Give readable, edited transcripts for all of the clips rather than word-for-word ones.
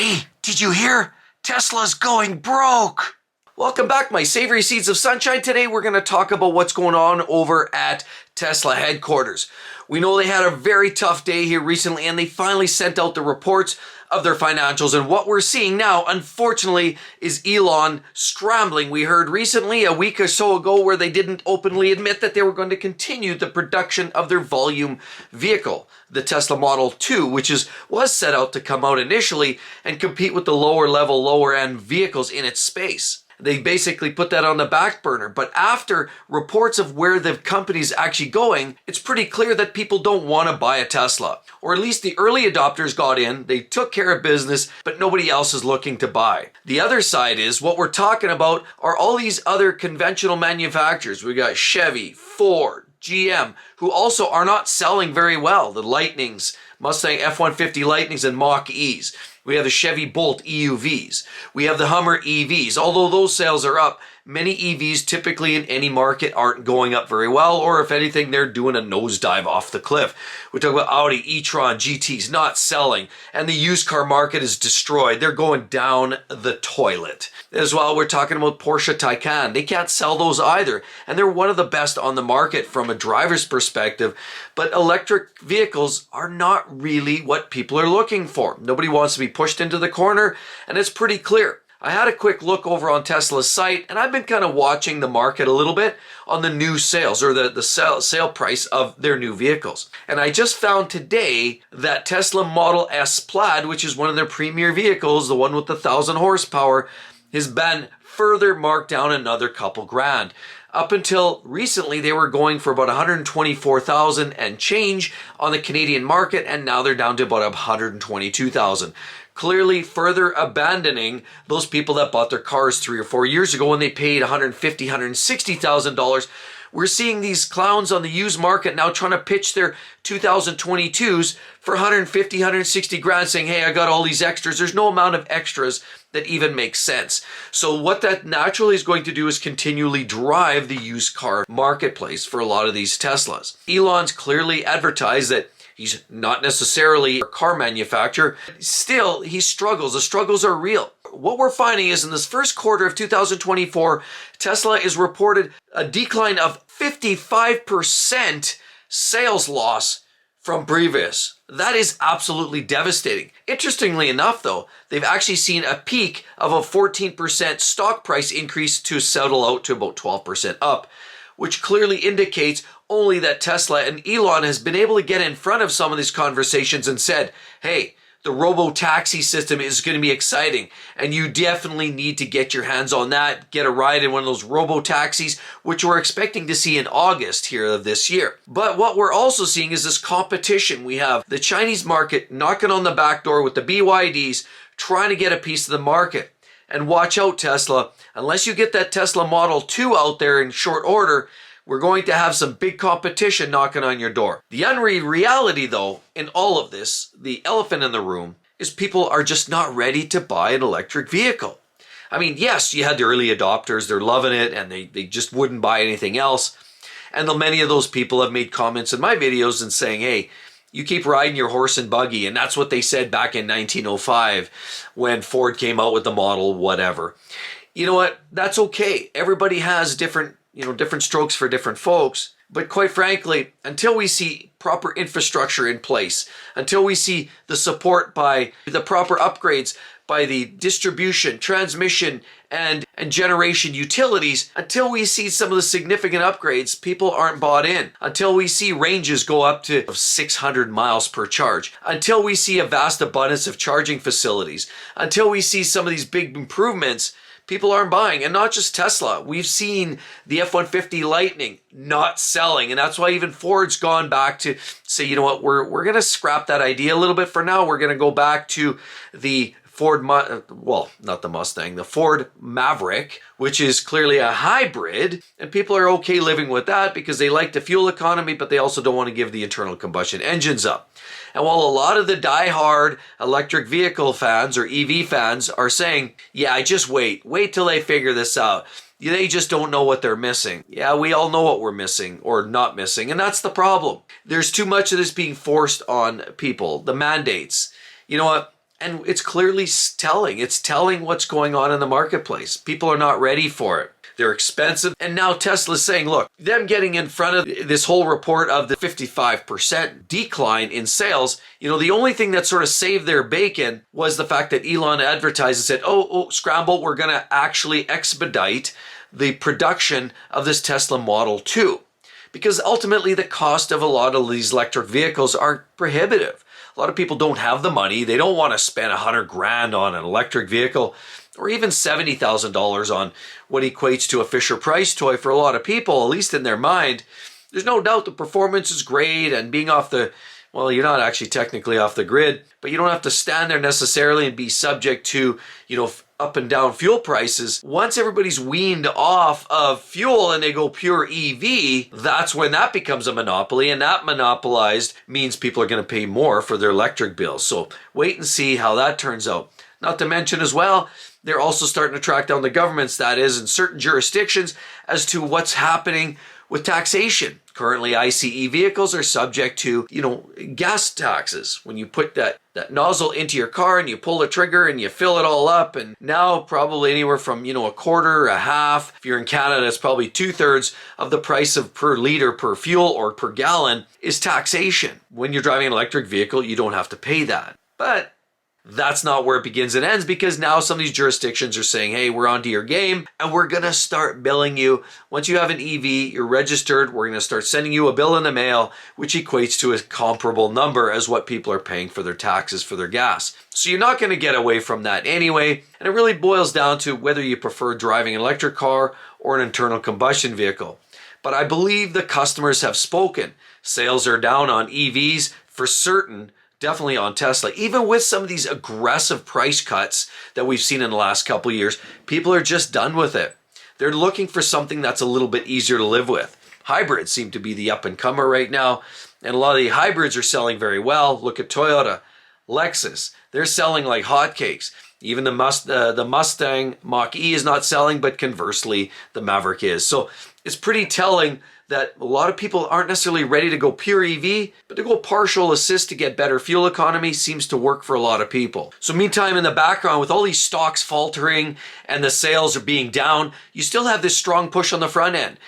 Hey, did you hear? Tesla's going broke! Welcome back, my savory seeds of sunshine. Today we're going to talk about what's going on over at Tesla headquarters. We know they had a very tough day here recently, and they finally sent out the reports of their financials. And what we're seeing now, unfortunately, is Elon scrambling. We heard recently, a week or so ago, where they didn't openly admit that they were going to continue the production of their volume vehicle, the Tesla Model 2, which was set out to come out initially and compete with the lower level, lower end vehicles in its space. They basically put that on the back burner. But after reports of where the company's actually going, it's pretty clear that people don't want to buy a Tesla. Or at least the early adopters got in, they took care of business, but nobody else is looking to buy. The other side is what we're talking about are all these other conventional manufacturers. We got Chevy, Ford, GM, who also are not selling very well. The Lightnings, Mustang F-150 Lightnings and Mach-E's. We have the Chevy Bolt EUVs. We have the Hummer EVs. Although those sales are up, many EVs typically in any market aren't going up very well, or if anything, they're doing a nosedive off the cliff. We talk about Audi e-tron GTs not selling, and the used car market is destroyed. They're going down the toilet. As well, we're talking about Porsche Taycan. They can't sell those either, and they're one of the best on the market from a driver's perspective, but electric vehicles are not really what people are looking for. Nobody wants to be pushed into the corner, and it's pretty clear. I had a quick look over on Tesla's site, and I've been kind of watching the market a little bit on the new sales, or the sale price of their new vehicles. And I just found today that Tesla Model S Plaid, which is one of their premier vehicles, the one with the 1,000 horsepower, has been further marked down another couple grand. Up until recently, they were going for about 124,000 and change on the Canadian market, and now they're down to about 122,000. Clearly further abandoning those people that bought their cars 3 or 4 years ago when they paid $150,000, $160,000. We're seeing these clowns on the used market now trying to pitch their 2022s for 150, 160 grand, saying, hey, I got all these extras. There's no amount of extras that even makes sense. So what that naturally is going to do is continually drive the used car marketplace for a lot of these Teslas. Elon's clearly advertised that he's not necessarily a car manufacturer. Still, he struggles. The struggles are real. What we're finding is in this first quarter of 2024, Tesla is reported a decline of 55% sales loss from previous. That is absolutely devastating. Interestingly enough, though, they've actually seen a peak of a 14% stock price increase to settle out to about 12% up, which clearly indicates only that Tesla and Elon has been able to get in front of some of these conversations and said, hey, the robo-taxi system is going to be exciting, and you definitely need to get your hands on that, get a ride in one of those robo-taxis, which we're expecting to see in August here of this year. But what we're also seeing is this competition. We have the Chinese market knocking on the back door with the BYDs, trying to get a piece of the market. And watch out, Tesla. Unless you get that Tesla Model 2 out there in short order, we're going to have some big competition knocking on your door. The reality, though, in all of this, the elephant in the room, is people are just not ready to buy an electric vehicle. I mean, yes, you had the early adopters, they're loving it, and they just wouldn't buy anything else. And many of those people have made comments in my videos and saying, hey, you keep riding your horse and buggy. And that's what they said back in 1905 when Ford came out with the model, whatever. You know what? That's okay. Everybody has different strokes for different folks. But quite frankly, until we see proper infrastructure in place, until we see the support by the proper upgrades by the distribution, transmission, and generation utilities, until we see some of the significant upgrades, people aren't bought in. Until we see ranges go up to 600 miles per charge. Until we see a vast abundance of charging facilities. Until we see some of these big improvements, people aren't buying. And not just Tesla. We've seen the F-150 Lightning not selling. And that's why even Ford's gone back to say, you know what, we're going to scrap that idea a little bit for now. We're going to go back to the Ford Maverick, which is clearly a hybrid, and people are okay living with that because they like the fuel economy, but they also don't want to give the internal combustion engines up. And while a lot of the die-hard electric vehicle fans or EV fans are saying, yeah, just wait till they figure this out. They just don't know what they're missing. Yeah, we all know what we're missing or not missing, and that's the problem. There's too much of this being forced on people, the mandates. You know what? And it's clearly telling. It's telling what's going on in the marketplace. People are not ready for it. They're expensive. And now Tesla's saying, look, them getting in front of this whole report of the 55% decline in sales, the only thing that sort of saved their bacon was the fact that Elon advertised and said, oh, scramble, we're going to actually expedite the production of this Tesla Model 2. Because ultimately the cost of a lot of these electric vehicles are prohibitive. A lot of people don't have the money. They don't want to spend $100,000 on an electric vehicle or even $70,000 on what equates to a Fisher-Price toy for a lot of people, at least in their mind. There's no doubt the performance is great and being off the, well, you're not actually technically off the grid, but you don't have to stand there necessarily and be subject to, up and down fuel prices. Once everybody's weaned off of fuel and they go pure EV, that's when that becomes a monopoly, and that monopolized means people are going to pay more for their electric bills. So wait and see how that turns out. Not to mention as well, they're also starting to track down the governments, that is, in certain jurisdictions as to what's happening with taxation. Currently, ICE vehicles are subject to, gas taxes. When you put that nozzle into your car and you pull the trigger and you fill it all up, and now probably anywhere from, a quarter, a half. If you're in Canada, it's probably 2/3 of the price of per liter per fuel or per gallon is taxation. When you're driving an electric vehicle, you don't have to pay that. But that's not where it begins and ends, because now some of these jurisdictions are saying, hey, we're onto your game and we're going to start billing you. Once you have an EV, you're registered, we're going to start sending you a bill in the mail, which equates to a comparable number as what people are paying for their taxes for their gas. So you're not going to get away from that anyway. And it really boils down to whether you prefer driving an electric car or an internal combustion vehicle. But I believe the customers have spoken. Sales are down on EVs for certain. Definitely on Tesla. Even with some of these aggressive price cuts that we've seen in the last couple of years, people are just done with it. They're looking for something that's a little bit easier to live with. Hybrids seem to be the up-and-comer right now, and a lot of the hybrids are selling very well. Look at Toyota, Lexus. They're selling like hotcakes. Even the Mustang Mach-E is not selling, but conversely, the Maverick is. So it's pretty telling that a lot of people aren't necessarily ready to go pure EV, but to go partial assist to get better fuel economy seems to work for a lot of people. So meantime, in the background, with all these stocks faltering and the sales are being down, you still have this strong push on the front end.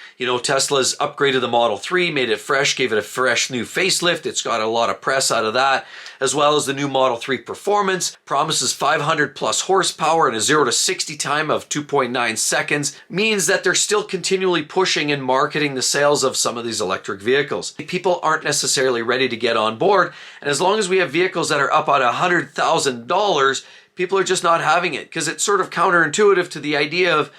Tesla's upgraded the Model 3, made it fresh, gave it a fresh new facelift. It's got a lot of press out of that, as well as the new Model 3 Performance. Promises 500 plus horsepower and a 0 to 60 time of 2.9 seconds. Means that they're still continually pushing and marketing the sales of some of these electric vehicles. People aren't necessarily ready to get on board, and as long as we have vehicles that are up at $100,000, people are just not having it, because it's sort of counterintuitive to the idea of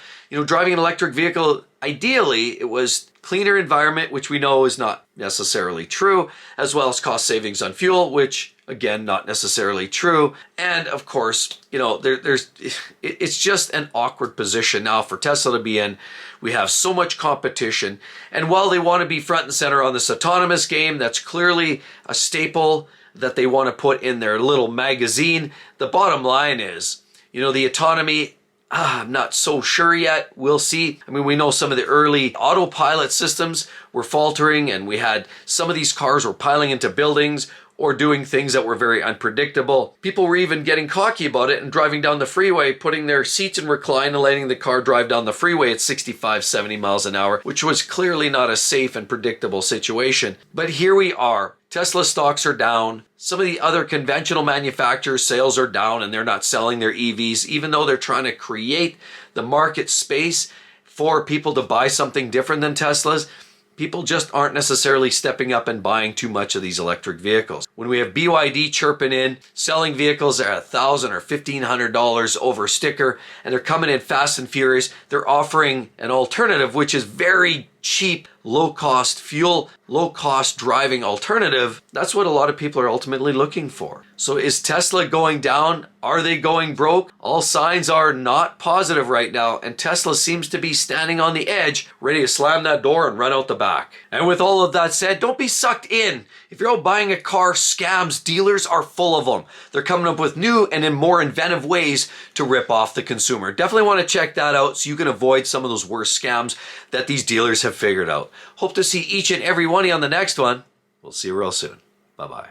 driving an electric vehicle. Ideally, it was cleaner environment, which we know is not necessarily true, as well as cost savings on fuel, which again, not necessarily true. And of course, it's just an awkward position now for Tesla to be in. We have so much competition. And while they want to be front and center on this autonomous game, that's clearly a staple that they want to put in their little magazine. The bottom line is, the autonomy, I'm not so sure yet. We'll see. I mean, we know some of the early autopilot systems were faltering, and we had some of these cars were piling into buildings or doing things that were very unpredictable. People were even getting cocky about it and driving down the freeway, putting their seats in recline and letting the car drive down the freeway at 65, 70 miles an hour, which was clearly not a safe and predictable situation. But here we are. Tesla stocks are down. Some of the other conventional manufacturers' sales are down, and they're not selling their EVs, even though they're trying to create the market space for people to buy something different than Teslas. People just aren't necessarily stepping up and buying too much of these electric vehicles. When we have BYD chirping in, selling vehicles at $1,000 or $1,500 over sticker, and they're coming in fast and furious, they're offering an alternative, which is very cheap, low-cost fuel, low-cost driving alternative. That's what a lot of people are ultimately looking for. So is Tesla going down? Are they going broke? All signs are not positive right now, and Tesla seems to be standing on the edge, ready to slam that door and run out the back. And with all of that said, don't be sucked in. If you're out buying a car, scams, dealers are full of them. They're coming up with new and in more inventive ways to rip off the consumer. Definitely want to check that out so you can avoid some of those worst scams that these dealers have figured out. Hope to see each and every one of you on the next one. We'll see you real soon. Bye-bye.